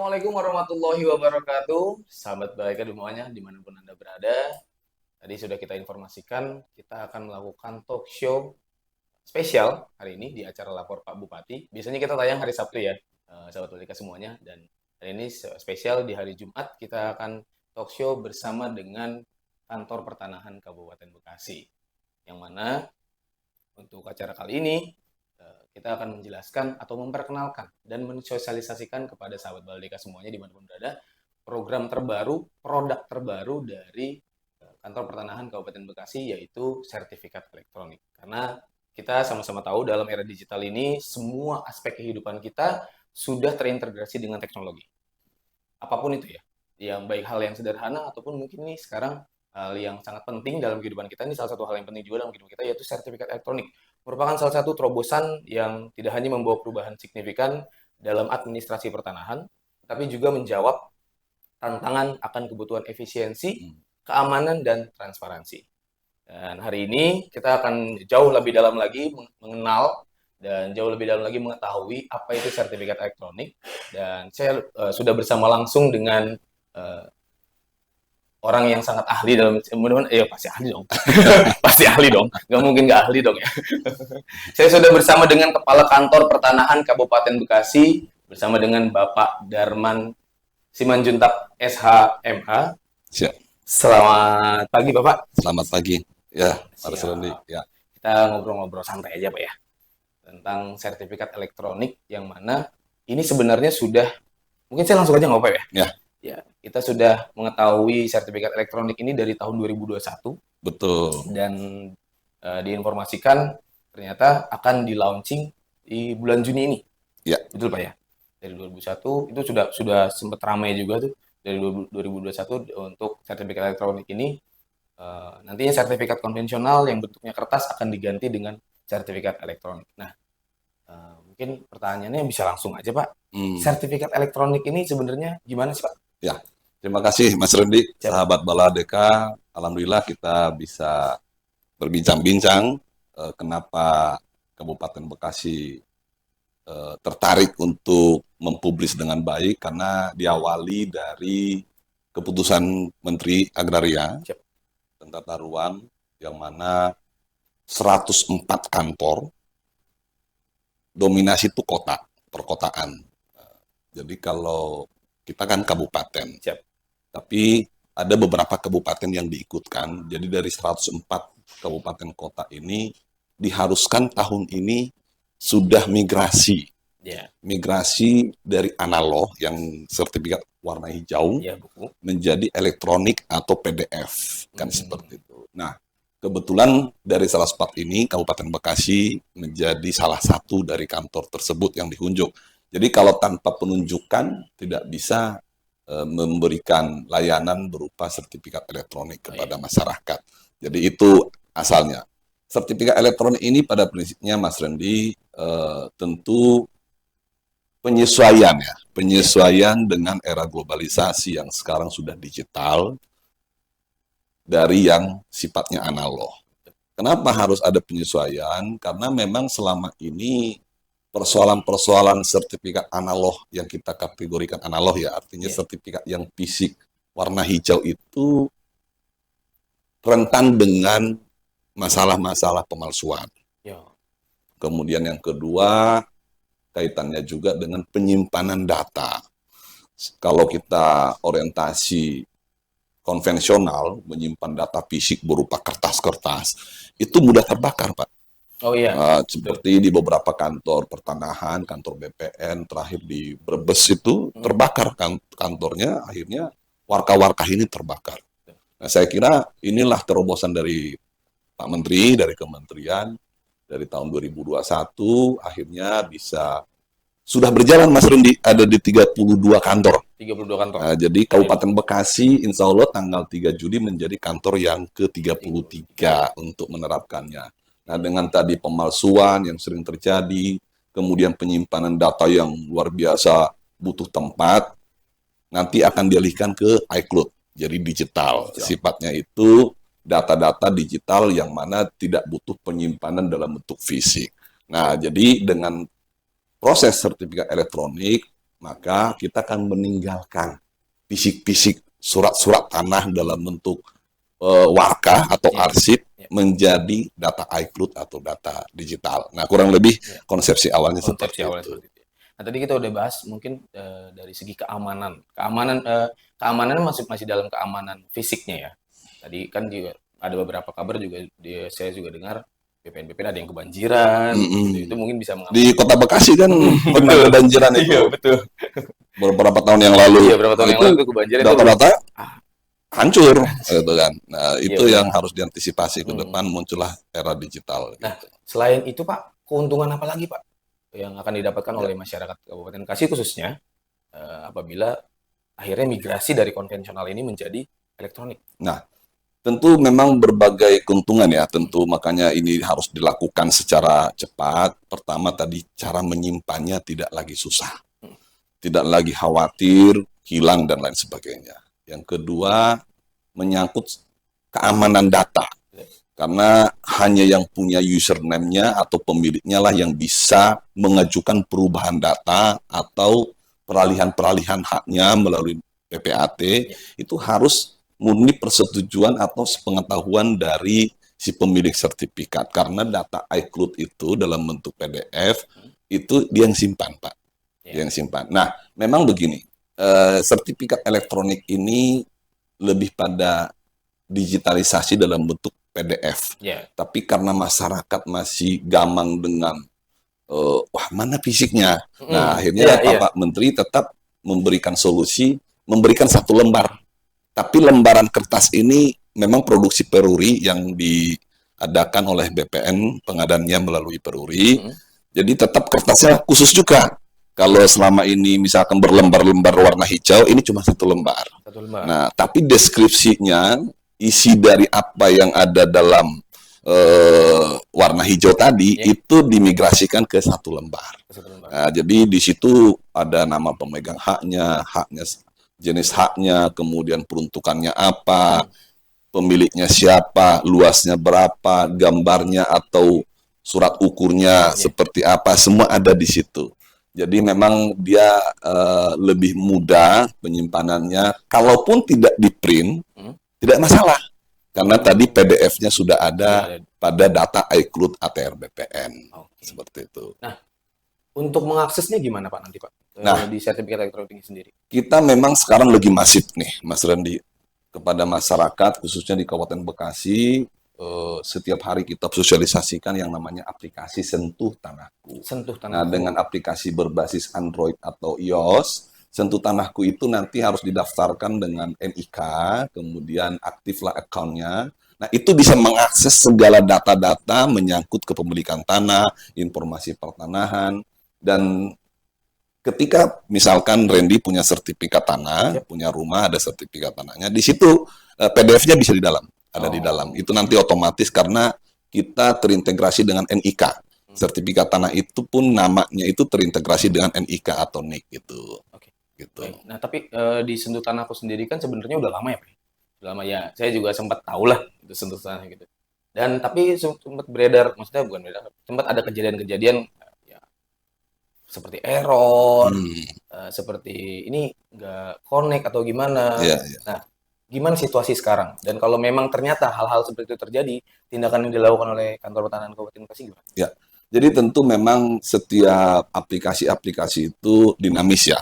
Assalamualaikum warahmatullahi wabarakatuh. Sahabat Baika semuanya, dimanapun Anda berada. Tadi sudah kita informasikan, kita akan melakukan talk show spesial hari ini di acara Lapor Pak Bupati. Biasanya kita tayang hari Sabtu ya, sahabat Baika semuanya. Dan hari ini spesial di hari Jumat, kita akan talk show bersama dengan Kantor Pertanahan Kabupaten Bekasi. Yang mana untuk acara kali ini, kita akan menjelaskan atau memperkenalkan dan mensosialisasikan kepada sahabat Baldeka semuanya dimanapun berada program terbaru, produk terbaru dari Kantor Pertanahan Kabupaten Bekasi, yaitu sertifikat elektronik. Karena kita sama-sama tahu dalam era digital ini semua aspek kehidupan kita sudah terintegrasi dengan teknologi. Apapun itu ya, yang baik hal yang sederhana ataupun mungkin nih sekarang hal yang sangat penting dalam kehidupan kita, ini salah satu hal yang penting juga dalam kehidupan kita, yaitu sertifikat elektronik. Merupakan salah satu terobosan yang tidak hanya membawa perubahan signifikan dalam administrasi pertanahan, tapi juga menjawab tantangan akan kebutuhan efisiensi, keamanan, dan transparansi. Dan hari ini kita akan jauh lebih dalam lagi mengenal dan jauh lebih dalam lagi mengetahui apa itu sertifikat elektronik. Dan saya sudah bersama langsung dengan orang yang sangat ahli dalam, pasti ahli dong, pasti ahli dong, nggak mungkin nggak ahli dong ya. Saya sudah bersama dengan Kepala Kantor Pertanahan Kabupaten Bekasi, bersama dengan Bapak Darman Simanjuntak SHMH. Siap. Selamat pagi Bapak. Selamat pagi. Ya, Pak Rusdi. Ya. Kita ngobrol-ngobrol santai aja Pak ya, tentang sertifikat elektronik yang mana ini sebenarnya sudah, mungkin saya langsung aja nggak apa ya? Ya, kita sudah mengetahui sertifikat elektronik ini dari tahun 2021. Betul. Dan diinformasikan ternyata akan di-launching di bulan Juni ini. Ya. Betul Pak ya? Dari 2001 itu sudah sempat ramai juga tuh dari 2021 untuk sertifikat elektronik ini. Nantinya sertifikat konvensional yang bentuknya kertas akan diganti dengan sertifikat elektronik. Nah, mungkin pertanyaannya bisa langsung aja Pak. Sertifikat elektronik ini sebenarnya gimana sih Pak? Ya, terima kasih Mas Rendi, sahabat Baladeka. Alhamdulillah kita bisa berbincang-bincang kenapa Kabupaten Bekasi tertarik untuk mempublis dengan baik, karena diawali dari keputusan Menteri Agraria dan Tata Ruang yang mana 104 kantor, dominasi itu kota, perkotaan. Jadi kalau kita kan kabupaten, tapi ada beberapa kabupaten yang diikutkan. Jadi dari 104 kabupaten kota ini diharuskan tahun ini sudah migrasi. Migrasi dari analog yang sertifikat warna hijau menjadi elektronik atau PDF, kan seperti itu. Nah, kebetulan dari 104 ini Kabupaten Bekasi menjadi salah satu dari kantor tersebut yang diunjuk. Jadi kalau tanpa penunjukan tidak bisa memberikan layanan berupa sertifikat elektronik kepada masyarakat. Jadi itu asalnya. Sertifikat elektronik ini pada prinsipnya Mas Rendi tentu penyesuaian ya, penyesuaian dengan era globalisasi yang sekarang sudah digital dari yang sifatnya analog. Kenapa harus ada penyesuaian? Karena memang selama ini persoalan-persoalan sertifikat analog yang kita kategorikan analog ya, artinya sertifikat yang fisik warna hijau itu rentan dengan masalah-masalah pemalsuan. Kemudian yang kedua, kaitannya juga dengan penyimpanan data. Kalau kita orientasi konvensional, menyimpan data fisik berupa kertas-kertas, itu mudah terbakar, Pak. Seperti di beberapa kantor pertanahan, kantor BPN, terakhir di Brebes itu terbakar kantornya, akhirnya warkah-warkah ini terbakar. Nah, saya kira inilah terobosan dari Pak Menteri, dari Kementerian, dari tahun 2021, akhirnya sudah berjalan Mas Rendi, ada di 32 kantor. 32 kantor. Nah, jadi Kabupaten Bekasi, insya Allah tanggal 3 Juli menjadi kantor yang ke-33 untuk menerapkannya. Nah, dengan tadi pemalsuan yang sering terjadi, kemudian penyimpanan data yang luar biasa butuh tempat, nanti akan dialihkan ke iCloud, jadi digital. Sifatnya itu data-data digital yang mana tidak butuh penyimpanan dalam bentuk fisik. Nah, jadi dengan proses sertifikat elektronik, maka kita akan meninggalkan fisik-fisik surat-surat tanah dalam bentuk warka atau arsip menjadi data iCloud atau data digital. Nah, kurang lebih konsepsi awalnya seperti itu. Nah, tadi kita udah bahas mungkin dari segi keamanan. Keamanan masih dalam keamanan fisiknya ya. Tadi kan juga ada beberapa kabar juga saya juga dengar BPN ada yang kebanjiran. Itu mungkin bisa mengamankan. Di Kota Bekasi kan pernah kebanjiran itu. Iya, betul. Beberapa tahun yang lalu. Iya, beberapa tahun yang lalu itu kebanjiran. Data-data hancur gitu kan. Nah, itu yang harus diantisipasi ke depan, muncullah era digital. Nah, selain itu Pak, keuntungan apa lagi Pak yang akan didapatkan oleh masyarakat Kabupaten Bekasi khususnya apabila akhirnya migrasi dari konvensional ini menjadi elektronik? Nah, tentu memang berbagai keuntungan ya, tentu makanya ini harus dilakukan secara cepat. Pertama tadi cara menyimpannya tidak lagi susah, tidak lagi khawatir, hilang dan lain sebagainya. Yang kedua, menyangkut keamanan data. Karena hanya yang punya username-nya atau pemiliknya lah yang bisa mengajukan perubahan data atau peralihan-peralihan haknya melalui PPAT, itu harus murni persetujuan atau sepengetahuan dari si pemilik sertifikat. Karena data iCloud itu dalam bentuk PDF, itu dia yang simpan, Pak. Dia yang simpan. Nah, memang begini. Sertifikat elektronik ini lebih pada digitalisasi dalam bentuk PDF. Tapi karena masyarakat masih gamang dengan wah mana fisiknya. Nah, akhirnya Pak Menteri tetap memberikan solusi, memberikan satu lembar. Tapi lembaran kertas ini memang produksi Peruri yang diadakan oleh BPN, pengadaannya melalui Peruri. Jadi tetap kertasnya khusus juga. Kalau selama ini misalkan berlembar-lembar warna hijau, ini cuma satu lembar. Nah, tapi deskripsinya, isi dari apa yang ada dalam warna hijau tadi, itu dimigrasikan ke satu lembar. Nah, jadi di situ ada nama pemegang haknya, jenis haknya, kemudian peruntukannya apa, pemiliknya siapa, luasnya berapa, gambarnya atau surat ukurnya seperti apa, semua ada di situ. Jadi memang dia lebih mudah penyimpanannya. Kalaupun tidak di-print, tidak masalah. Karena tadi PDF-nya sudah ada pada data iCloud ATR BPN. Seperti itu. Nah, untuk mengaksesnya gimana Pak nanti Pak? Di sertifikat elektronik ini sendiri. Kita memang sekarang lagi masif nih, Mas Randy. Kepada masyarakat, khususnya di Kabupaten Bekasi, setiap hari kita sosialisasikan yang namanya aplikasi Sentuh Tanahku. Nah, dengan aplikasi berbasis Android atau iOS, Sentuh Tanahku itu nanti harus didaftarkan dengan NIK, kemudian aktiflah account-nya. Nah, itu bisa mengakses segala data-data menyangkut kepemilikan tanah, informasi pertanahan, dan ketika misalkan Randy punya sertifikat tanah, punya rumah ada sertifikat tanahnya, di situ PDF-nya bisa di dalam. Ada di dalam. Itu nanti otomatis karena kita terintegrasi dengan NIK. Sertifikat tanah itu pun namanya itu terintegrasi dengan NIK atau NIK gitu. Gitu. Nah, tapi di Sentuh Tanahku sendiri kan sebenarnya udah lama ya, Pak? Udah lama ya. Saya juga sempat tahu lah itu Sentuh Tanah gitu. Dan tapi sempat beredar, maksudnya bukan beredar, sempat ada kejadian-kejadian ya seperti error, seperti ini nggak connect atau gimana. Nah, gimana situasi sekarang? Dan kalau memang ternyata hal-hal seperti itu terjadi, tindakan yang dilakukan oleh Kantor Pertanahan Kabupaten Bekasi gimana? Ya, jadi tentu memang setiap aplikasi-aplikasi itu dinamis ya.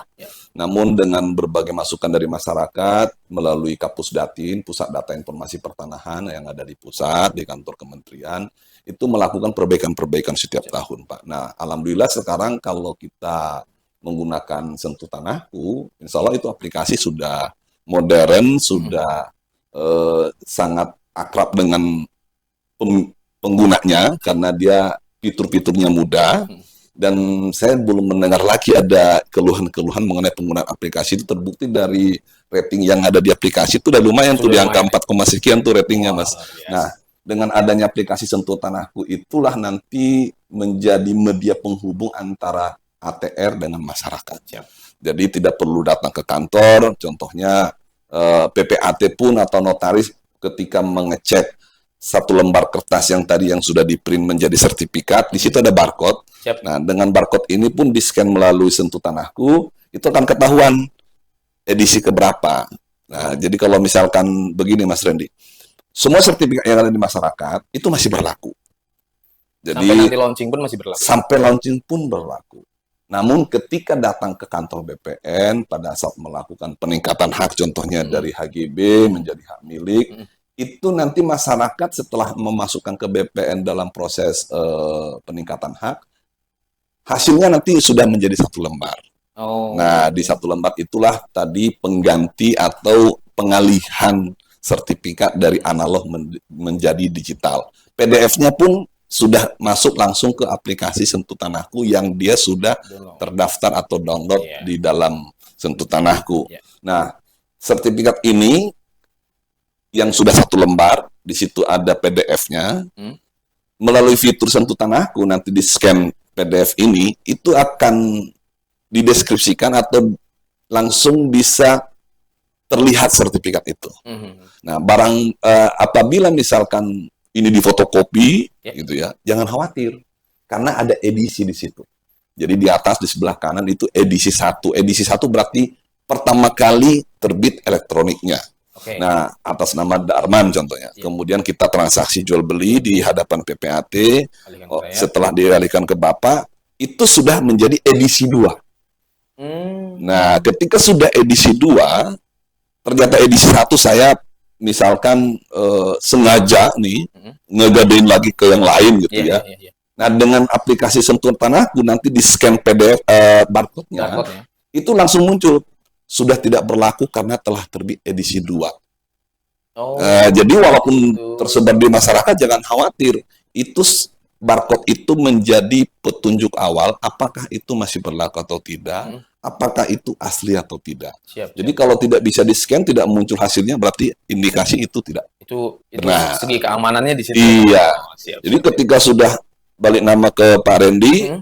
Namun dengan berbagai masukan dari masyarakat melalui Kapus Datin, Pusat Data Informasi Pertanahan yang ada di pusat, di kantor kementerian, itu melakukan perbaikan-perbaikan setiap tahun, Pak. Nah, alhamdulillah sekarang kalau kita menggunakan Sentuh Tanahku, insya Allah itu aplikasi sudah modern, sudah sangat akrab dengan penggunanya karena dia fitur-fiturnya mudah, dan saya belum mendengar lagi ada keluhan-keluhan mengenai penggunaan aplikasi. Itu terbukti dari rating yang ada di aplikasi itu udah lumayan tuh, di angka 4, sekian tuh ratingnya, Mas. Nah, dengan adanya aplikasi Sentuh Tanahku itulah nanti menjadi media penghubung antara ATR dengan masyarakat. Jadi tidak perlu datang ke kantor, contohnya PPAT pun atau notaris ketika mengecek satu lembar kertas yang tadi yang sudah di-print menjadi sertifikat, di situ ada barcode. Nah, dengan barcode ini pun di-scan melalui Sentuh Tanahku, itu akan ketahuan edisi keberapa. Nah, jadi kalau misalkan begini Mas Randy, semua sertifikat yang ada di masyarakat itu masih berlaku. Jadi sampai nanti launching pun masih berlaku. Sampai launching pun berlaku. Namun ketika datang ke kantor BPN pada saat melakukan peningkatan hak, contohnya dari HGB menjadi hak milik, itu nanti masyarakat setelah memasukkan ke BPN dalam proses peningkatan hak, hasilnya nanti sudah menjadi 1 lembar. Nah, di 1 lembar itulah tadi pengganti atau pengalihan sertifikat dari analog menjadi digital. PDF-nya pun sudah masuk langsung ke aplikasi Sentuh Tanahku yang dia sudah terdaftar atau download di dalam Sentuh Tanahku. Nah, sertifikat ini yang sudah 1 lembar, di situ ada PDF-nya. Melalui fitur Sentuh Tanahku, nanti di scan PDF ini, itu akan dideskripsikan atau langsung bisa terlihat sertifikat itu. Nah, apabila misalkan ini difotokopi, gitu ya, jangan khawatir, karena ada edisi di situ. Jadi di atas di sebelah kanan itu edisi 1. Edisi 1 berarti pertama kali terbit elektroniknya. Nah, atas nama Darman contohnya. Kemudian kita transaksi jual beli di hadapan PPAT, setelah dialihkan ke Bapak, itu sudah menjadi edisi 2. Nah, ketika sudah edisi 2, ternyata edisi 1 saya misalkan sengaja nih ngegadein lagi ke yang lain gitu ya. Nah, dengan aplikasi Sentuh Tanahku nanti di scan PDF barcode-nya itu langsung muncul sudah tidak berlaku karena telah terbit edisi 2. Jadi walaupun tersebar di masyarakat jangan khawatir, itu barcode itu menjadi petunjuk awal apakah itu masih berlaku atau tidak. Apakah itu asli atau tidak. Jadi kalau tidak bisa di-scan, tidak muncul hasilnya, berarti indikasi itu tidak. Itu segi keamanannya di situ. Iya. Jadi ketika sudah balik nama ke Pak Randy,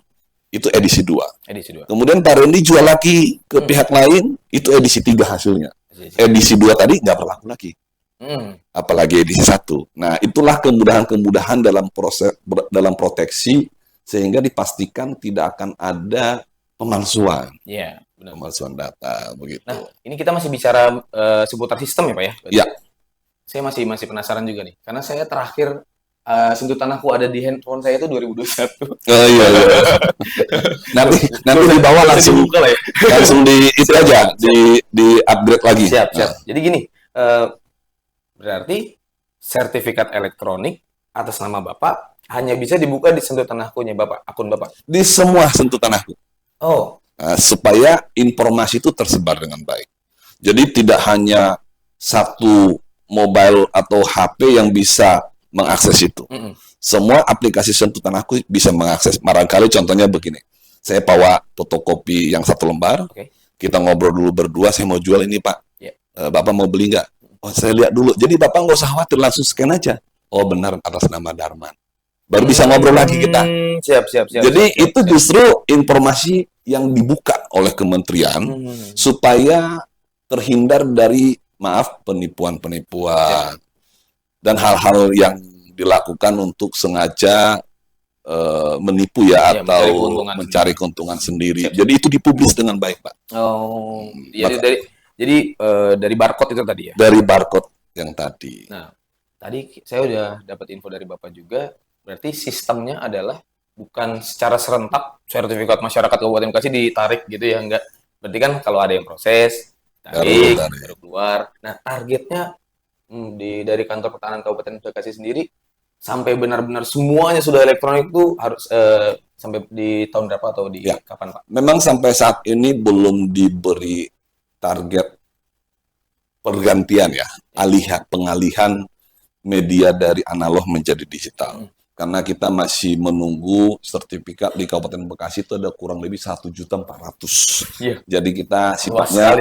itu edisi 2. Kemudian Pak Randy jual lagi ke pihak lain, itu edisi 3 hasilnya. Edisi 2 tadi nggak berlaku lagi. Apalagi edisi 1. Nah, itulah kemudahan-kemudahan dalam proteksi, sehingga dipastikan tidak akan ada pemalsuan. Iya, benar. Pemalsuan data begitu. Nah, ini kita masih bicara seputar sistem ya, Pak ya? Iya. Saya masih penasaran juga nih, karena saya terakhir Sentuh Tanahku ada di handphone saya itu 2021. Oh iya. nanti dibawa langsung buka lah ya. Langsung di itu aja, di upgrade lagi. Siap. Jadi gini, berarti sertifikat elektronik atas nama Bapak hanya bisa dibuka di Sentuh Tanahku-nya Bapak, akun Bapak. Di semua Sentuh Tanahku. Supaya informasi itu tersebar dengan baik. Jadi tidak hanya satu mobile atau HP yang bisa mengakses itu. Semua aplikasi Sentuh Tanahku bisa mengakses. Barangkali contohnya begini. Saya bawa fotokopi yang 1 lembar. Kita ngobrol dulu berdua, saya mau jual ini Pak. Bapak mau beli nggak? Oh, saya lihat dulu. Jadi Bapak nggak usah khawatir, langsung scan aja. Oh benar, atas nama Darman. Baru bisa ngobrol lagi kita. Siap. Jadi itu justru informasi yang dibuka oleh kementerian supaya terhindar dari penipuan-penipuan dan hal-hal yang dilakukan untuk sengaja menipu atau mencari keuntungan sendiri. Jadi itu dipublis dengan baik, Pak. Jadi dari barcode itu tadi ya? Dari barcode yang tadi. Nah, tadi saya udah dapat info dari Bapak juga. Berarti sistemnya adalah bukan secara serentak sertifikat masyarakat Kabupaten Bekasi ditarik gitu ya, enggak. Berarti kan kalau ada yang proses, tarik, baru keluar. Nah, targetnya dari kantor pertahanan Kabupaten Bekasi sendiri sampai benar-benar semuanya sudah elektronik tuh harus sampai di tahun berapa atau di kapan, Pak? Memang sampai saat ini belum diberi target pergantian pengalihan media dari analog menjadi digital. Karena kita masih menunggu sertifikat di Kabupaten Bekasi itu ada kurang lebih 1.400.000. Jadi kita sifatnya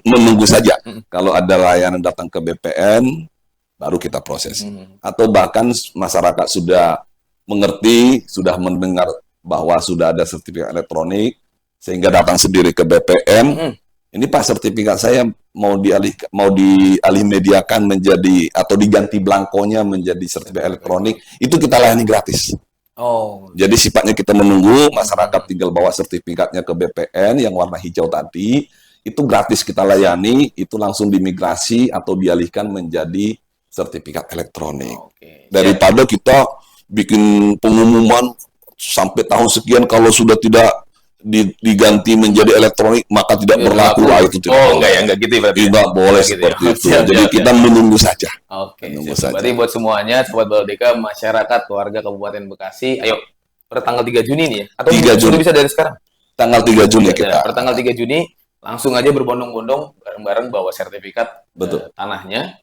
menunggu saja. Kalau ada layanan datang ke BPN, baru kita proses. Atau bahkan masyarakat sudah mengerti, sudah mendengar bahwa sudah ada sertifikat elektronik, sehingga datang sendiri ke BPN. Ini Pak, sertifikat saya mau dialih mediakan menjadi atau diganti blankonya menjadi sertifikat elektronik, itu kita layani gratis. Oh, Jadi sifatnya kita menunggu, masyarakat tinggal bawa sertifikatnya ke BPN yang warna hijau tadi, itu gratis kita layani, itu langsung dimigrasi atau dialihkan menjadi sertifikat elektronik. oke. Daripada kita bikin pengumuman sampai tahun sekian kalau sudah tidak diganti menjadi elektronik maka tidak berlaku lah, itu tidak Oh, boleh. enggak gitu ya berarti. Tidak boleh Gitu ya. seperti itu. Siap, Jadi siap, kita siap. menunggu saja. Oke, Menunggu siap. saja. Berarti buat semuanya, Sobat Baldeka, masyarakat, warga Kabupaten Bekasi, ayo, per tanggal 3 Juni nih ya? Atau 3 sudah Juni. bisa dari sekarang? Tanggal 3 Juni Ya, kita. per tanggal 3 Juni, langsung aja berbondong-bondong, bareng-bareng bawa sertifikat Betul. tanahnya,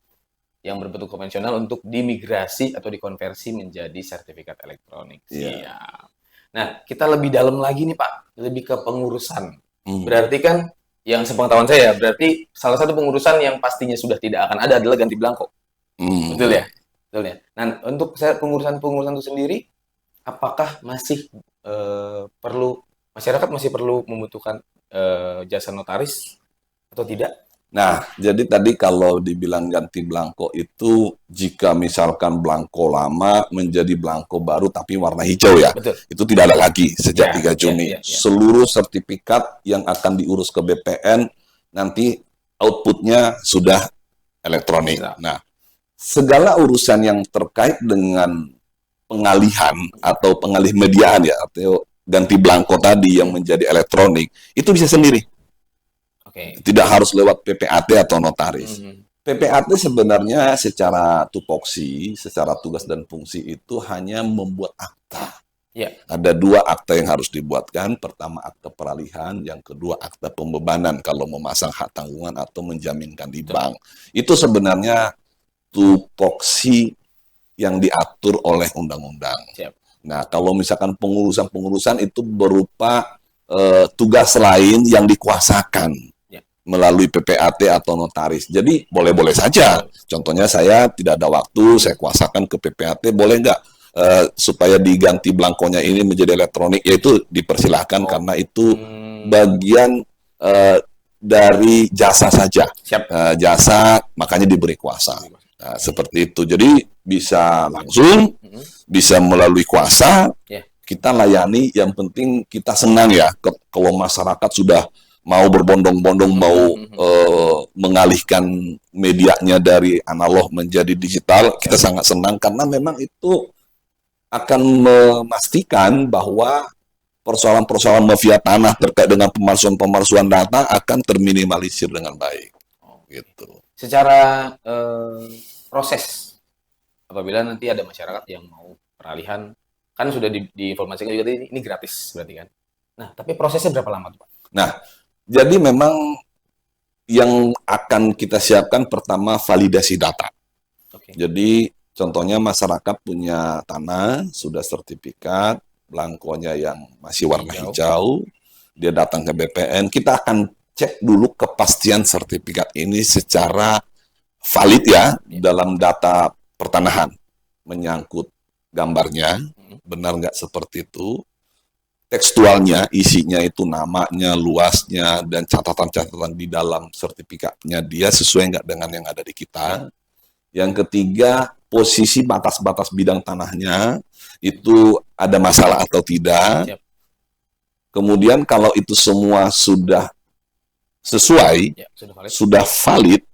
yang berbentuk konvensional untuk dimigrasi atau dikonversi menjadi sertifikat elektronik. Iya. Siap. Nah, kita lebih dalam lagi nih Pak, lebih ke pengurusan. Hmm. Berarti kan, yang sepengetahuan saya, berarti salah satu pengurusan yang pastinya sudah tidak akan ada adalah ganti belangko. Betul ya? Betul ya? Nah, untuk pengurusan itu sendiri, apakah masih perlu, masyarakat masih perlu membutuhkan jasa notaris atau tidak? Nah, jadi tadi kalau dibilang ganti belangko itu jika misalkan belangko lama menjadi belangko baru tapi warna hijau ya. Betul. Itu tidak ada lagi sejak Ya, 3 Juni. ya. Seluruh sertifikat yang akan diurus ke BPN nanti outputnya sudah elektronik. Ya. Nah, segala urusan yang terkait dengan pengalihan atau pengalih mediaan ya, atau ganti belangko tadi yang menjadi elektronik, itu bisa sendiri. Oke. Tidak harus lewat PPAT atau notaris. PPAT sebenarnya secara tupoksi, secara tugas dan fungsi itu hanya membuat akta. Ya. Ada 2 akta yang harus dibuatkan. Pertama akta peralihan, yang kedua akta pembebanan kalau memasang hak tanggungan atau menjaminkan di bank. Itu sebenarnya tupoksi yang diatur oleh undang-undang. Nah, kalau misalkan pengurusan-pengurusan itu berupa tugas lain yang dikuasakan melalui PPAT atau notaris. Jadi boleh-boleh saja. Contohnya saya tidak ada waktu, saya kuasakan ke PPAT, boleh nggak supaya diganti belangkonya ini menjadi elektronik? Yaitu dipersilahkan karena itu bagian dari jasa saja. Jasa makanya diberi kuasa. Nah, seperti itu. Jadi bisa langsung, bisa melalui kuasa, kita layani. Yang penting kita senang ya kalau masyarakat sudah mau berbondong-bondong, mau mengalihkan medianya dari analog menjadi digital, kita sangat senang karena memang itu akan memastikan bahwa persoalan-persoalan mafia tanah terkait dengan pemalsuan data akan terminimalisir dengan baik. Gitu. Secara proses, apabila nanti ada masyarakat yang mau peralihan, kan sudah diinformasikan juga ini gratis berarti kan. Nah, tapi prosesnya berapa lama tuh Pak? Nah, jadi memang yang akan kita siapkan pertama validasi data. Jadi contohnya masyarakat punya tanah, sudah sertifikat, belangkonya yang masih warna hijau, dia datang ke BPN, kita akan cek dulu kepastian sertifikat ini secara valid ya, dalam data pertanahan. Menyangkut gambarnya, benar nggak seperti itu, tekstualnya, isinya itu namanya, luasnya, dan catatan-catatan di dalam sertifikatnya dia sesuai nggak dengan yang ada di kita. Yang ketiga, posisi batas-batas bidang tanahnya itu ada masalah atau tidak. Kemudian kalau itu semua sudah sesuai, sudah valid,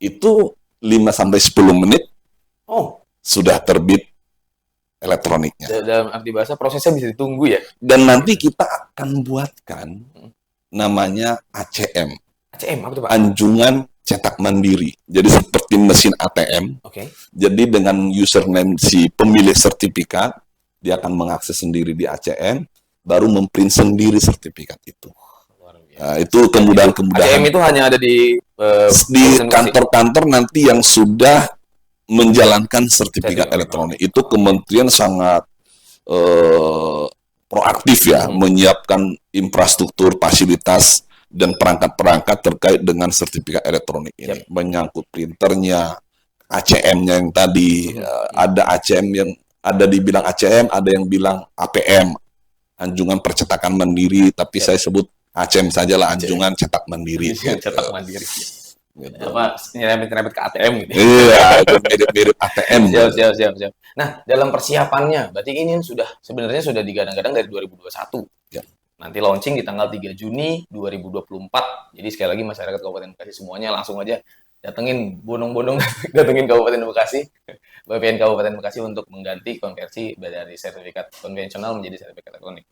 itu 5-10 menit sudah terbit elektroniknya. Dalam arti bahasa prosesnya bisa ditunggu ya. Dan nanti kita akan buatkan namanya ACM. ACM apa tuh Pak? Anjungan cetak mandiri. Jadi seperti mesin ATM. Jadi dengan username si pemilik sertifikat, dia akan mengakses sendiri di ACM, baru memprint sendiri sertifikat itu. Nah, itu kemudahan-kemudahan. ACM itu hanya ada di kantor-kantor nanti yang sudah menjalankan sertifikat elektronik. Itu kementerian sangat proaktif ya, menyiapkan infrastruktur, fasilitas, dan perangkat-perangkat terkait dengan sertifikat elektronik ini. Menyangkut printernya, ACM-nya yang tadi, ada ACM yang ada dibilang ACM, ada yang bilang APM, anjungan percetakan mandiri, tapi saya sebut ACM sajalah, anjungan cetak mandiri. Cetak mandiri. gitu. Apa nyerempet-nyerempet ke ATM gitu. Iya, itu mirip-mirip ATM. Siap. Nah, dalam persiapannya, berarti ini sebenarnya sudah digadang-gadang dari 2021. Ya. Nanti launching di tanggal 3 Juni 2024. Jadi sekali lagi masyarakat Kabupaten Bekasi semuanya langsung aja datengin bondong-bondong datengin Kabupaten Bekasi, BPN Kabupaten Bekasi untuk mengganti konversi dari sertifikat konvensional menjadi sertifikat elektronik.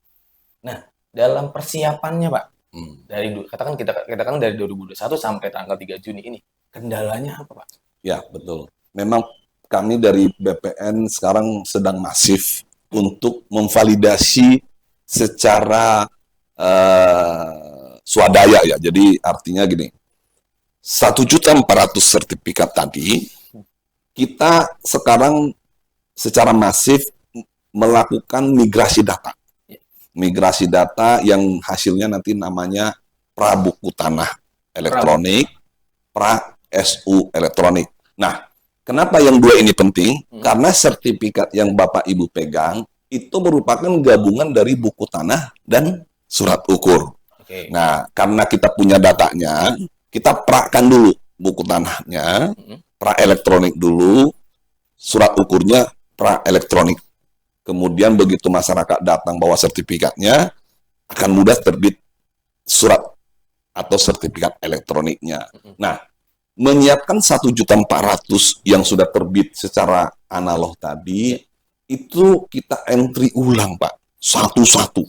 Nah, dalam persiapannya, Pak, dari katakan kita kan dari 2021 sampai tanggal 3 Juni ini, kendalanya apa, Pak? Ya, betul. Memang kami dari BPN sekarang sedang masif untuk memvalidasi secara swadaya ya. Jadi artinya gini, 1.400.000 sertifikat tadi, kita sekarang secara masif melakukan migrasi data. Migrasi data yang hasilnya nanti namanya prabuku tanah elektronik, pra-SU elektronik. Nah, kenapa yang dua ini penting? Karena sertifikat yang Bapak Ibu pegang itu merupakan gabungan dari buku tanah dan surat ukur. Okay. Nah, karena kita punya datanya, kita prakan dulu buku tanahnya, pra-elektronik dulu, surat ukurnya pra-elektronik. Kemudian begitu masyarakat datang bawa sertifikatnya, akan mudah terbit surat atau sertifikat elektroniknya. Nah, menyiapkan 1.400.000 yang sudah terbit secara analog tadi, itu kita entry ulang, Pak, satu-satu.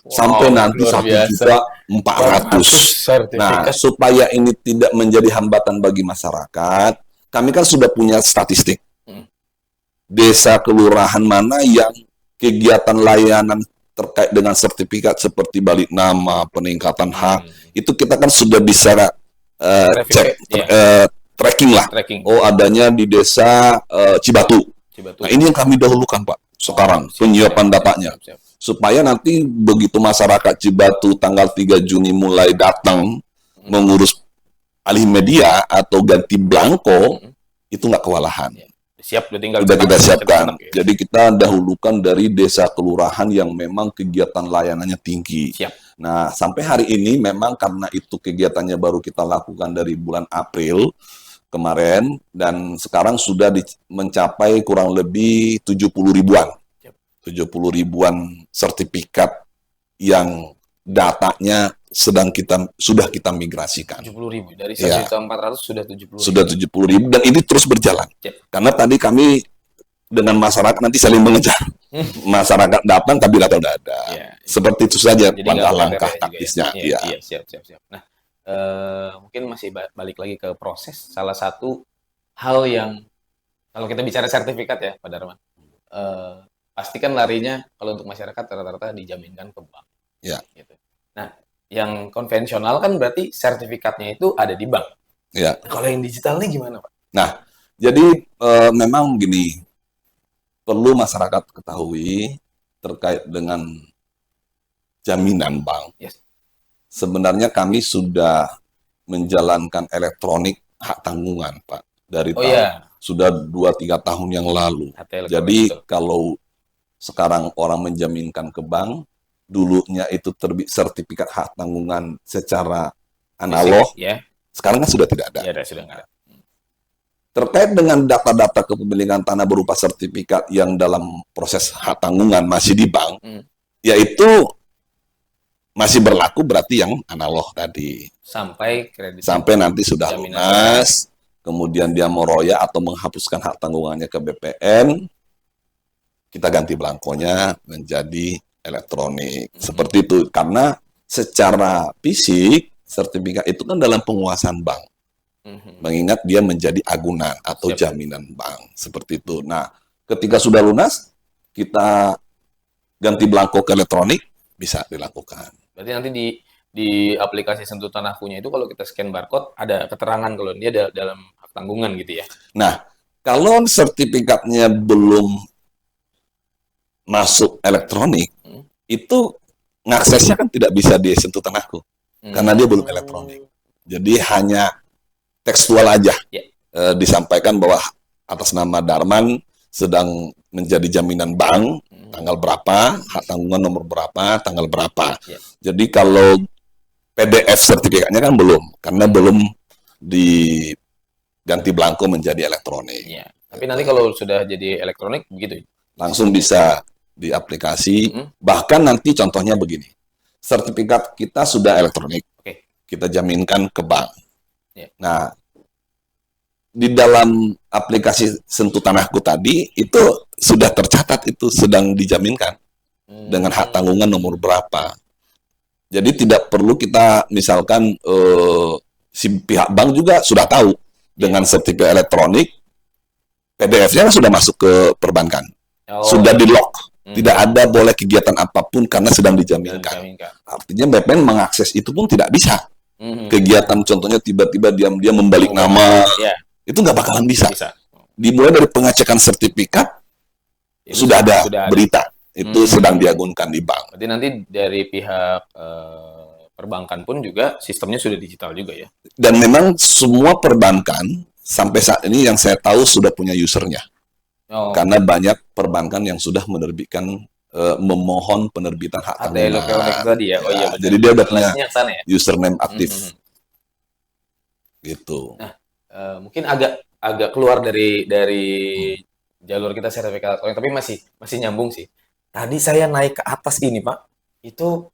Sampai nanti 1.400.000. Nah, supaya ini tidak menjadi hambatan bagi masyarakat, kami kan sudah punya statistik. Desa kelurahan mana yang kegiatan layanan terkait dengan sertifikat seperti balik nama, peningkatan hak, itu kita kan sudah bisa tracking lah. Oh, adanya di desa Cibatu. Nah, ini yang kami dahulukan, Pak, sekarang penyiapan datanya. Supaya nanti begitu masyarakat Cibatu tanggal 3 Juni mulai datang mengurus alih media atau ganti belangko, itu nggak kewalahan. Siap, tinggal sudah kita siapkan. Jadi kita dahulukan dari desa kelurahan yang memang kegiatan layanannya tinggi. Siap. Nah, sampai hari ini memang karena itu kegiatannya baru kita lakukan dari bulan April kemarin, dan sekarang sudah mencapai kurang lebih 70 ribuan. 70 ribuan sertifikat yang datanya sudah kita migrasikan. 70.000 dari 1.400.000 sudah 70.000. Sudah 70.000 dan ini terus berjalan. Karena tadi kami dengan masyarakat nanti saling mengejar. Masyarakat datang tapi data udah ada. Seperti itu saja langkah taktisnya. Iya, siap. Nah, mungkin masih balik lagi ke proses. Salah satu hal yang kalau kita bicara sertifikat ya, Pak Darman, pasti kan larinya kalau untuk masyarakat rata-rata dijaminkan ke bank. Ya. Gitu. Nah, yang konvensional kan berarti sertifikatnya itu ada di bank. Ya. Kalau yang digital ini gimana, Pak? Nah, jadi memang gini, perlu masyarakat ketahui terkait dengan jaminan bank. Yes. Sebenarnya kami sudah menjalankan elektronik hak tanggungan, Pak, dari sudah 2-3 tahun yang lalu. Jadi kalau sekarang orang menjaminkan ke bank, dulunya itu terbit sertifikat hak tanggungan secara analog, sekarang kan sudah tidak ada. Sudah nggak ada. Terkait dengan data-data kepemilikan tanah berupa sertifikat yang dalam proses hak tanggungan masih di bank, yaitu masih berlaku berarti yang analog tadi. Sampai kredit. Sampai nanti sudah lunas, kemudian dia meroya atau menghapuskan hak tanggungannya ke BPN, kita ganti belangkonya menjadi elektronik. Seperti itu. Karena secara fisik, sertifikat itu kan dalam penguasaan bank. Mengingat dia menjadi agunan atau jaminan bank. Seperti itu. Nah, ketika sudah lunas, kita ganti belangko ke elektronik, bisa dilakukan. Berarti nanti di aplikasi Sentuh Tanahkunya itu kalau kita scan barcode, ada keterangan kalau dia dalam hak tanggungan gitu ya? Nah, kalau sertifikatnya belum masuk elektronik, itu ngaksesnya kan tidak bisa di Sentuh Tanahku. Karena dia belum elektronik. Jadi hanya tekstual aja. Disampaikan bahwa atas nama Darman sedang menjadi jaminan bank, tanggal berapa, hak tanggungan nomor berapa, tanggal berapa. Jadi kalau PDF sertifikatnya kan belum, karena belum diganti belangko menjadi elektronik. Iya. Tapi nanti kalau sudah jadi elektronik begitu. Langsung bisa di aplikasi. Bahkan nanti contohnya begini. Sertifikat kita sudah elektronik. Oke. Kita jaminkan ke bank. Iya. Nah, di dalam aplikasi Sentuh Tanahku tadi itu sudah tercatat itu sedang dijaminkan dengan hak tanggungan nomor berapa. Jadi tidak perlu kita misalkan si pihak bank juga sudah tahu dengan sertifikat elektronik PDF-nya sudah masuk ke perbankan, sudah di lock, tidak ada boleh kegiatan apapun karena sedang dijaminkan. Artinya BPN mengakses itu pun tidak bisa. Kegiatan contohnya tiba-tiba diam-diam membalik nama. Itu nggak bakalan bisa. Dimulai dari pengecekan sertifikat, sudah ada berita. Itu sedang diagunkan di bank. Berarti nanti dari pihak perbankan pun juga sistemnya sudah digital juga ya? Dan memang semua perbankan, sampai saat ini yang saya tahu sudah punya usernya. Karena banyak perbankan yang sudah menerbitkan, memohon penerbitan hak tanggungan. Tadi ya? Oh iya, betul. Jadi dia udah punya username aktif. Gitu. Nah, mungkin agak keluar dari jalur kita sertifikat elektronik, tapi masih nyambung sih. Tadi saya naik ke atas ini, Pak. Itu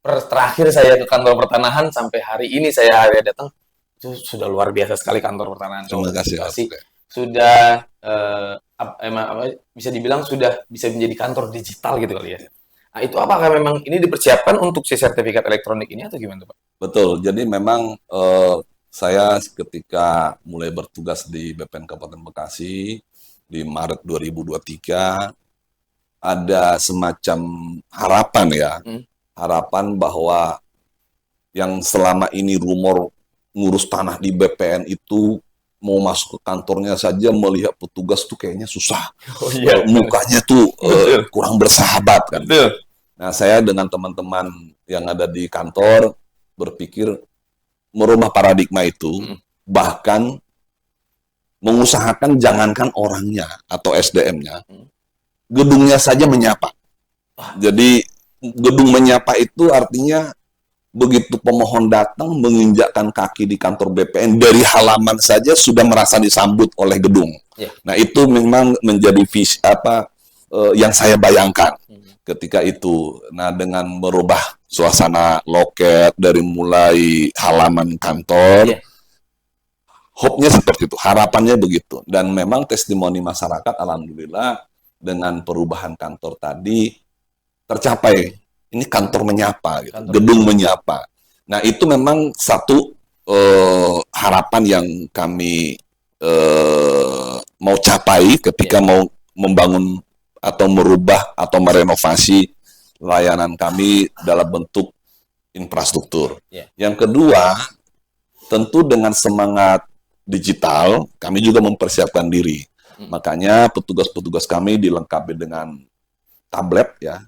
terakhir saya ke kantor pertanahan sampai hari ini saya datang, itu sudah luar biasa sekali kantor pertanahan. Terima kasih. Sudah bisa dibilang sudah bisa menjadi kantor digital gitu kali ya. Nah, itu apakah memang ini dipersiapkan untuk si sertifikat elektronik ini atau gimana, Pak? Betul. Jadi memang saya ketika mulai bertugas di BPN Kabupaten Bekasi di Maret 2023 ada semacam harapan ya, harapan bahwa yang selama ini rumor ngurus tanah di BPN itu mau masuk ke kantornya saja melihat petugas tuh kayaknya susah, mukanya tuh kurang bersahabat kan. Nah, saya dengan teman-teman yang ada di kantor berpikir merubah paradigma itu, bahkan mengusahakan jangankan orangnya atau SDM-nya, gedungnya saja menyapa. Jadi gedung menyapa itu artinya begitu pemohon datang menginjakkan kaki di kantor BPN dari halaman saja sudah merasa disambut oleh gedung. Nah, itu memang menjadi visi yang saya bayangkan ketika itu. Nah, dengan merubah suasana loket dari mulai halaman kantor, hope-nya seperti itu, harapannya begitu. Dan memang testimoni masyarakat, alhamdulillah, dengan perubahan kantor tadi tercapai. Ini kantor menyapa, gitu. Gedung menyapa. Nah, itu memang satu harapan yang kami mau capai ketika mau membangun atau merubah atau merenovasi layanan kami dalam bentuk infrastruktur. Yang kedua, tentu dengan semangat digital, kami juga mempersiapkan diri. Makanya petugas-petugas kami dilengkapi dengan tablet ya,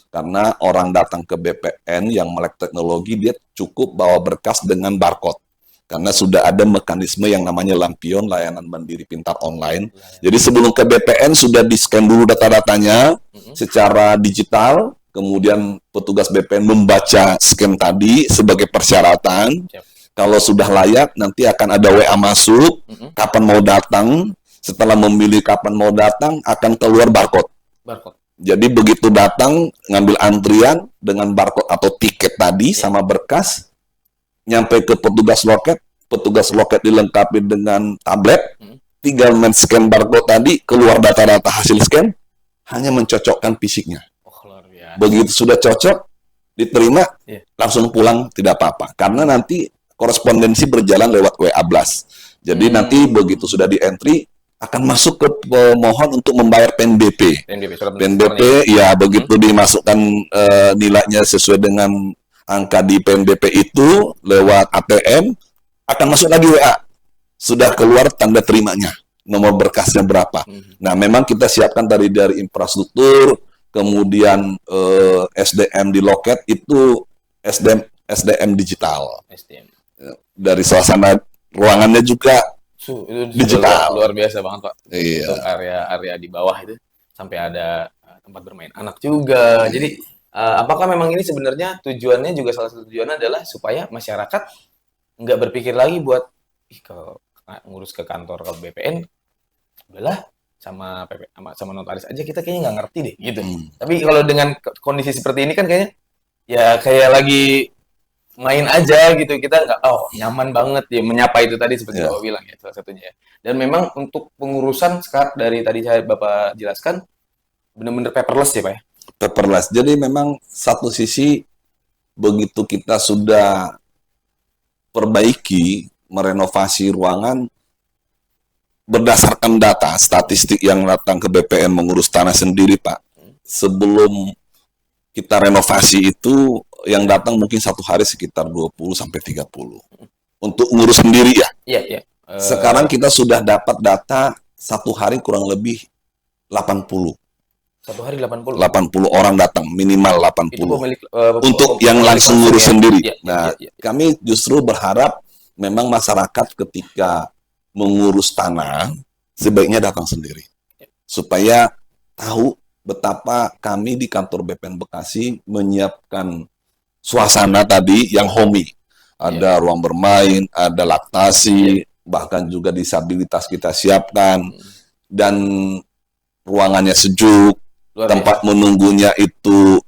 karena orang datang ke BPN yang melek teknologi, dia cukup bawa berkas dengan barcode. Karena sudah ada mekanisme yang namanya Lampion, layanan mandiri pintar online. Jadi sebelum ke BPN sudah di-scan dulu data-datanya secara digital, kemudian petugas BPN membaca scan tadi sebagai persyaratan. Kalau sudah layak, nanti akan ada WA masuk, kapan mau datang. Setelah memilih kapan mau datang, akan keluar barcode. Jadi begitu datang, ngambil antrian dengan barcode atau tiket tadi sama berkas, nyampe ke petugas loket dilengkapi dengan tablet, tinggal men-scan barcode tadi, keluar data-data hasil scan, hanya mencocokkan fisiknya. Begitu sudah cocok, diterima, langsung pulang, tidak apa-apa. Karena nanti korespondensi berjalan lewat WA Blast. Jadi nanti begitu sudah di-entry, akan masuk ke pemohon untuk membayar PNBP. PNBP, ya begitu dimasukkan nilainya sesuai dengan angka di PNBP itu lewat ATM, akan masuk lagi WA. Sudah keluar tanda terimanya, nomor berkasnya berapa. Nah, memang kita siapkan dari infrastruktur, kemudian SDM di loket itu SDM digital. Dari suasana ruangannya juga digital. Luar biasa banget, Pak. Iya. Untuk area di bawah itu sampai ada tempat bermain anak juga. Jadi apakah memang ini sebenarnya tujuannya juga salah satu tujuannya adalah supaya masyarakat nggak berpikir lagi buat ngurus ke kantor ke BPN, udahlah sama sama notaris aja, kita kayaknya nggak ngerti deh gitu. Tapi kalau dengan kondisi seperti ini kan kayaknya ya kayak lagi main aja gitu, kita nggak nyaman banget ya menyapa itu tadi seperti Bapak bilang ya, salah satunya ya. Dan memang untuk pengurusan sekarang dari tadi Bapak jelaskan benar-benar paperless ya Pak ya. Paperless. Jadi memang satu sisi begitu kita sudah perbaiki, merenovasi ruangan berdasarkan data statistik yang datang ke BPN mengurus tanah sendiri Pak. Sebelum kita renovasi itu yang datang mungkin satu hari sekitar 20 sampai 30 untuk ngurus sendiri ya. Iya, iya. Sekarang kita sudah dapat data satu hari kurang lebih 80. Satu hari 80. 80 orang datang, minimal 80. Itu pemilik, untuk yang langsung ngurus sendiri. Ya, nah, kami justru berharap memang masyarakat ketika mengurus tanah sebaiknya datang sendiri. Supaya tahu betapa kami di kantor BPN Bekasi menyiapkan suasana tadi yang homey. Ada ruang bermain, ada laktasi, bahkan juga disabilitas kita siapkan. Dan ruangannya sejuk, tempat menunggunya itu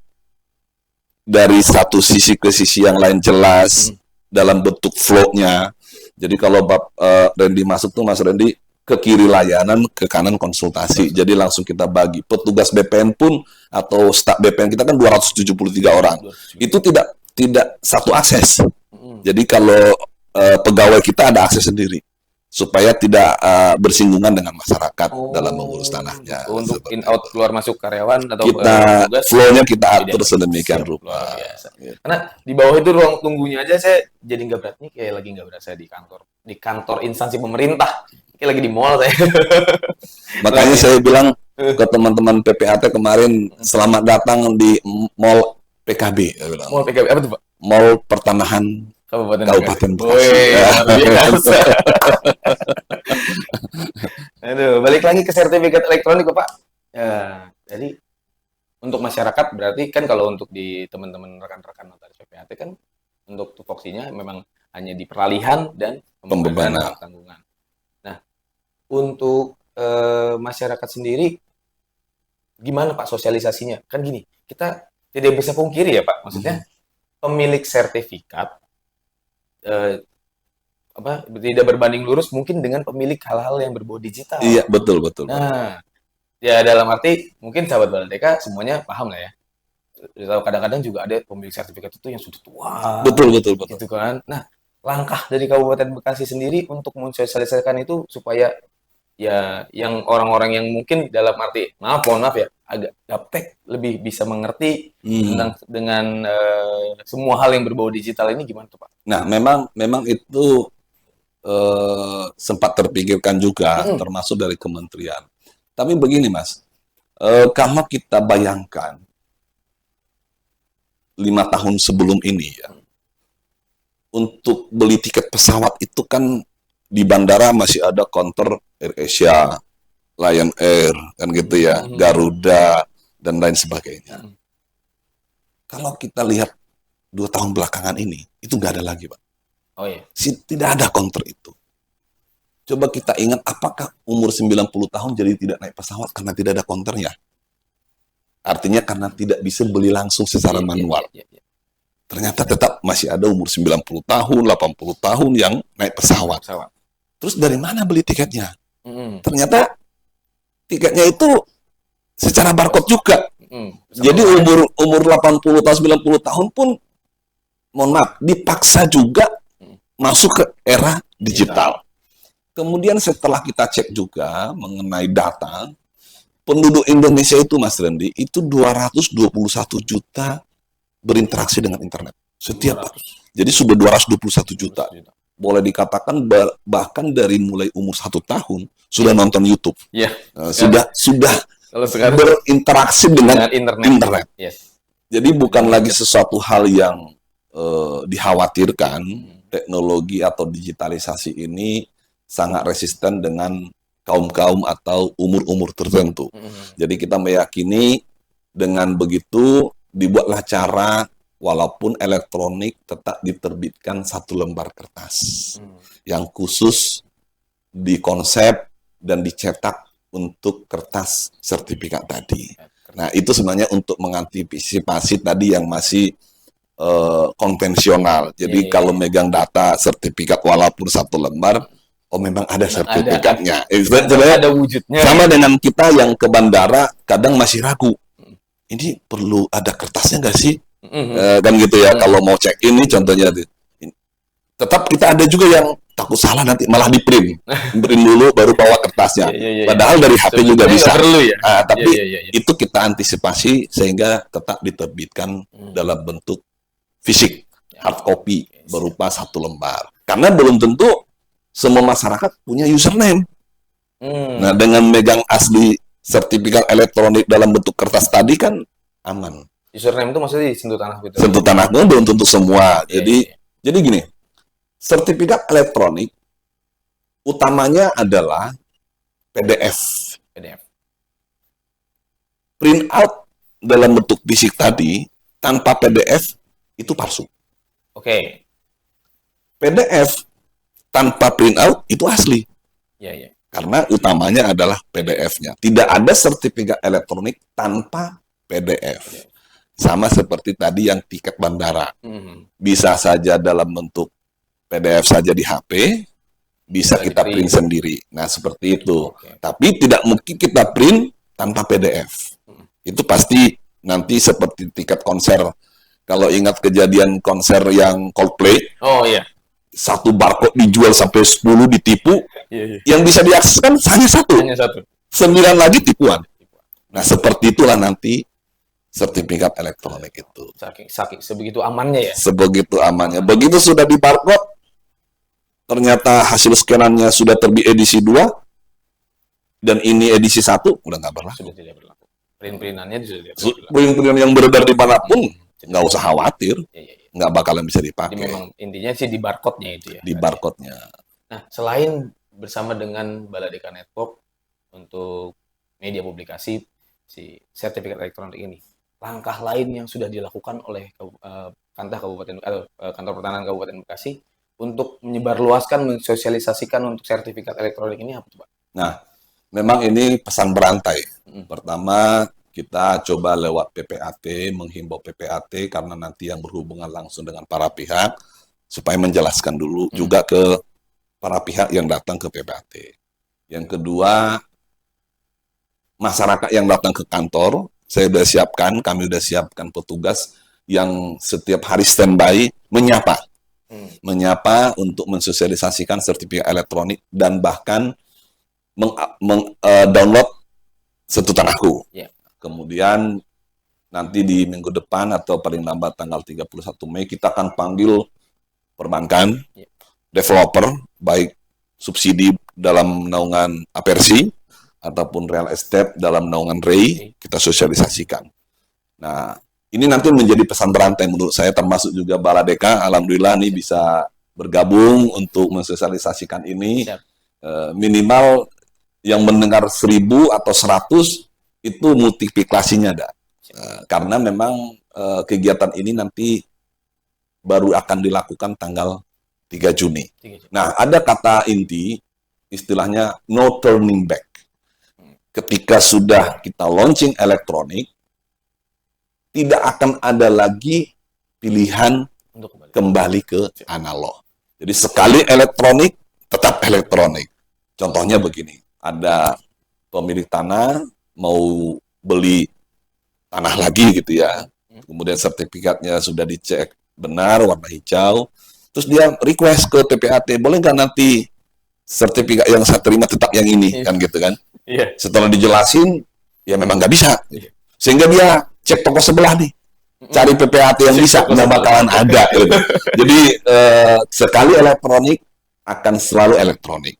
dari satu sisi ke sisi yang lain jelas, dalam bentuk flow-nya. Jadi kalau Randy masuk tuh Mas Randy ke kiri layanan, ke kanan konsultasi. Jadi langsung kita bagi. Petugas BPN pun atau staf BPN kita kan 273 orang. Itu tidak satu akses. Jadi kalau pegawai kita ada akses sendiri supaya tidak bersinggungan dengan masyarakat dalam mengurus tanahnya. Untuk in out keluar masuk karyawan atau kita flow-nya kita atur sedemikian rupa. Karena di bawah itu ruang tunggunya aja saya jadi nggak berat nih, kayak lagi nggak berasa di kantor instansi pemerintah, kayak lagi di mall saya. Makanya saya bilang ke teman-teman PPAT kemarin, selamat datang di Mall PKB. Mall PKB apa tuh Pak? Mall Pertanahan Kabupaten Bekasi. Aduh, balik lagi ke sertifikat elektronik Pak. Ya, jadi untuk masyarakat berarti kan kalau untuk di teman-teman rekan-rekan notaris PPAT kan untuk tupoksinya memang hanya di peralihan dan pembebanan tanggungan. Nah, untuk masyarakat sendiri gimana Pak sosialisasinya? Kan gini, kita tidak bisa pungkiri ya Pak, maksudnya pemilik sertifikat tidak berbanding lurus mungkin dengan pemilik hal-hal yang berbau digital. Iya, betul. Nah, ya dalam arti mungkin sahabat Baladeka semuanya paham lah ya. Kadang-kadang juga ada pemilik sertifikat itu yang sudah tua. Betul. Gitu kan. Nah, langkah dari Kabupaten Bekasi sendiri untuk mensosialisasikan itu supaya ya yang orang-orang yang mungkin dalam arti mohon maaf ya agak gaptek lebih bisa mengerti tentang dengan semua hal yang berbau digital ini gimana tuh Pak? Nah, memang itu sempat terpikirkan juga termasuk dari kementerian. Tapi begini Mas, kalau kita bayangkan 5 tahun sebelum ini ya, untuk beli tiket pesawat itu kan di bandara masih ada counter AirAsia, Lion Air, kan gitu ya, Garuda, dan lain sebagainya. Kalau kita lihat 2 tahun belakangan ini, itu nggak ada lagi, Pak. Oh iya. Tidak ada counter itu. Coba kita ingat, apakah umur 90 tahun jadi tidak naik pesawat karena tidak ada counternya? Artinya karena tidak bisa beli langsung secara manual. Ternyata tetap masih ada umur 90 tahun, 80 tahun yang naik pesawat. Terus dari mana beli tiketnya? Ternyata tiketnya itu secara barcode juga. Jadi umur 80 tahun, 90 tahun pun, mohon maaf, dipaksa juga masuk ke era digital. Kemudian setelah kita cek juga mengenai data, penduduk Indonesia itu, Mas Randy, itu 221 juta berinteraksi dengan internet. Setiap hari. Jadi sudah 221 juta. Boleh dikatakan bahkan dari mulai umur 1 tahun sudah nonton YouTube. Sudah berinteraksi dengan internet. Jadi bukan lagi sesuatu hal yang dikhawatirkan. Teknologi atau digitalisasi ini sangat resisten dengan kaum-kaum atau umur-umur tertentu. Jadi kita meyakini dengan begitu dibuatlah cara walaupun elektronik tetap diterbitkan 1 lembar kertas yang khusus dikonsep dan dicetak untuk kertas sertifikat tadi. Nah, itu sebenarnya untuk mengantisipasi tadi yang masih konvensional. Jadi kalau megang data sertifikat walaupun 1 lembar, oh memang ada sertifikatnya. Ada wujudnya. Sama dengan kita yang ke bandara kadang masih ragu. Ini perlu ada kertasnya nggak sih? Kan gitu ya. Kalau mau check in nih contohnya. Tetap kita ada juga yang takut salah nanti malah di-print. Print dulu baru bawa kertasnya. Padahal dari HP juga bisa. Perlu ya? Tapi itu kita antisipasi sehingga tetap diterbitkan dalam bentuk fisik, hard copy, berupa 1 lembar. Karena belum tentu semua masyarakat punya username. Nah, dengan megang asli sertifikat elektronik dalam bentuk kertas tadi kan aman. Username itu maksudnya sentuh tanah gitu? Sentuh tanah itu belum tentu semua. Jadi gini, sertifikat elektronik utamanya adalah PDF. Print out dalam bentuk fisik tadi tanpa PDF itu palsu. Oke. PDF tanpa print out itu asli. Karena utamanya adalah PDF-nya. Tidak ada sertifikat elektronik tanpa PDF. Sama seperti tadi yang tiket bandara. Bisa saja dalam bentuk PDF saja di HP, bisa kita print sendiri. Nah, seperti itu. Tapi tidak mungkin kita print tanpa PDF. Itu pasti nanti seperti tiket konser. Kalau ingat kejadian konser yang Coldplay, 1 barcode dijual sampai 10 ditipu, yang bisa diakses kan hanya 1. 9 lagi tipuan. Nah, seperti itulah nanti sertifikat elektronik itu. Saking sebegitu amannya ya? Sebegitu amannya. Begitu sudah di barcode, ternyata hasil scanannya sudah terbit edisi 2, dan ini edisi 1, udah nggak berlaku. Sudah tidak berlaku. Print-printannya sudah tidak berlaku. Print-printan yang beredar dimanapun, nggak usah khawatir. Nggak bakalan bisa dipakai. Jadi memang intinya sih di barcode-nya itu ya? Di barcode-nya. Nah, selain bersama dengan Baladeka Network untuk media publikasi si sertifikat elektronik ini, langkah lain yang sudah dilakukan oleh kantor pertanahan Kabupaten Bekasi untuk menyebarluaskan, mensosialisasikan untuk sertifikat elektronik ini apa tuh, Pak? Nah, memang ini pesan berantai. Pertama, kita coba lewat PPAT, menghimbau PPAT karena nanti yang berhubungan langsung dengan para pihak, supaya menjelaskan dulu juga ke para pihak yang datang ke PPAT. Yang kedua, masyarakat yang datang ke kantor, kami sudah siapkan petugas yang setiap hari standby menyapa untuk mensosialisasikan sertifikat elektronik dan bahkan download sentuh tanahku. Kemudian nanti di minggu depan atau paling lambat tanggal 31 Mei kita akan panggil perbankan, developer, baik subsidi dalam naungan Apersi ataupun real estate dalam naungan REI, kita sosialisasikan. Nah, ini nanti menjadi pesan berantai menurut saya, termasuk juga Baladeka, alhamdulillah nih bisa bergabung untuk mensosialisasikan ini. Minimal yang mendengar 1000 atau 100 itu multiplikasinya ada. Karena memang kegiatan ini nanti baru akan dilakukan tanggal 3 Juni. Nah, ada kata inti, istilahnya no turning back. Ketika sudah kita launching elektronik, tidak akan ada lagi pilihan untuk kembali ke analog. Jadi sekali elektronik, tetap elektronik. Contohnya begini, ada pemilik tanah mau beli tanah lagi gitu ya. Kemudian sertifikatnya sudah dicek benar, warna hijau. Terus dia request ke TPAT, boleh nggak nanti sertifikat yang saya terima tetap yang ini, kan gitu kan. Setelah dijelasin, ya memang nggak bisa. Sehingga dia cek toko sebelah nih, cari PPAT yang bisa, nggak bakalan ada. Gitu. Jadi sekali elektronik, akan selalu elektronik.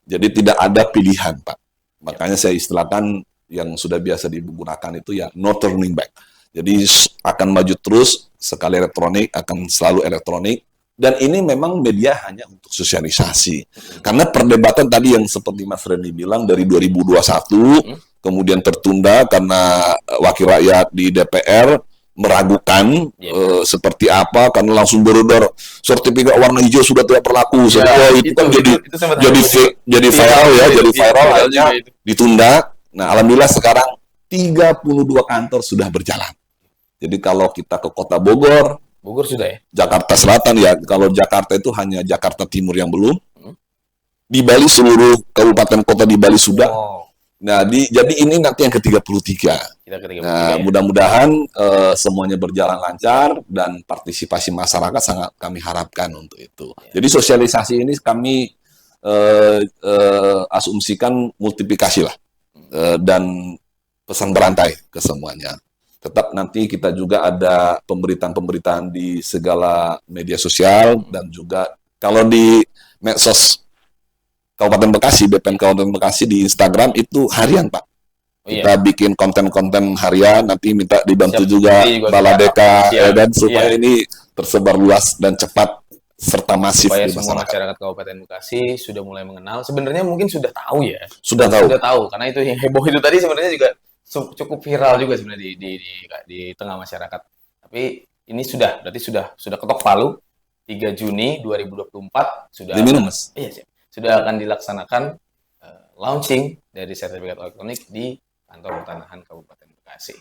Jadi tidak ada pilihan, Pak. Makanya saya istilahkan yang sudah biasa digunakan itu ya no turning back. Jadi akan maju terus, sekali elektronik akan selalu elektronik. Dan ini memang media hanya untuk sosialisasi. Karena perdebatan tadi yang seperti Mas Reni bilang dari 2021, kemudian tertunda karena wakil rakyat di DPR meragukan seperti apa, karena langsung beredar sertifikat warna hijau sudah tidak berlaku. Itu kan jadi viral ya, jadi viral akhirnya ditunda. Nah, alhamdulillah sekarang 32 kantor sudah berjalan. Jadi kalau kita ke Kota Bogor sudah ya. Jakarta Selatan ya, kalau Jakarta itu hanya Jakarta Timur yang belum. Di Bali seluruh kabupaten kota di Bali sudah. Nah, jadi ini nanti yang ke-33. Nah, mudah-mudahan semuanya berjalan lancar dan partisipasi masyarakat sangat kami harapkan untuk itu. Jadi sosialisasi ini kami asumsikan multiplikasi lah dan pesan berantai ke semuanya. Tetap nanti kita juga ada pemberitaan-pemberitaan di segala media sosial dan juga kalau di medsos Kabupaten Bekasi, BPN Kabupaten Bekasi di Instagram itu harian, Pak. Kita bikin konten-konten harian, nanti minta dibantu juga Baladeka dan supaya ini tersebar luas dan cepat serta masif supaya di semua masyarakat Kabupaten Bekasi sudah mulai mengenal. Sebenarnya mungkin sudah tahu ya. Sudah tahu karena itu yang heboh itu tadi sebenarnya juga cukup viral juga sebenarnya di tengah masyarakat. Tapi ini berarti sudah ketok palu 3 Juni 2024 sudah. Iya, sudah akan dilaksanakan launching dari sertifikat elektronik di kantor pertanahan Kabupaten Bekasi.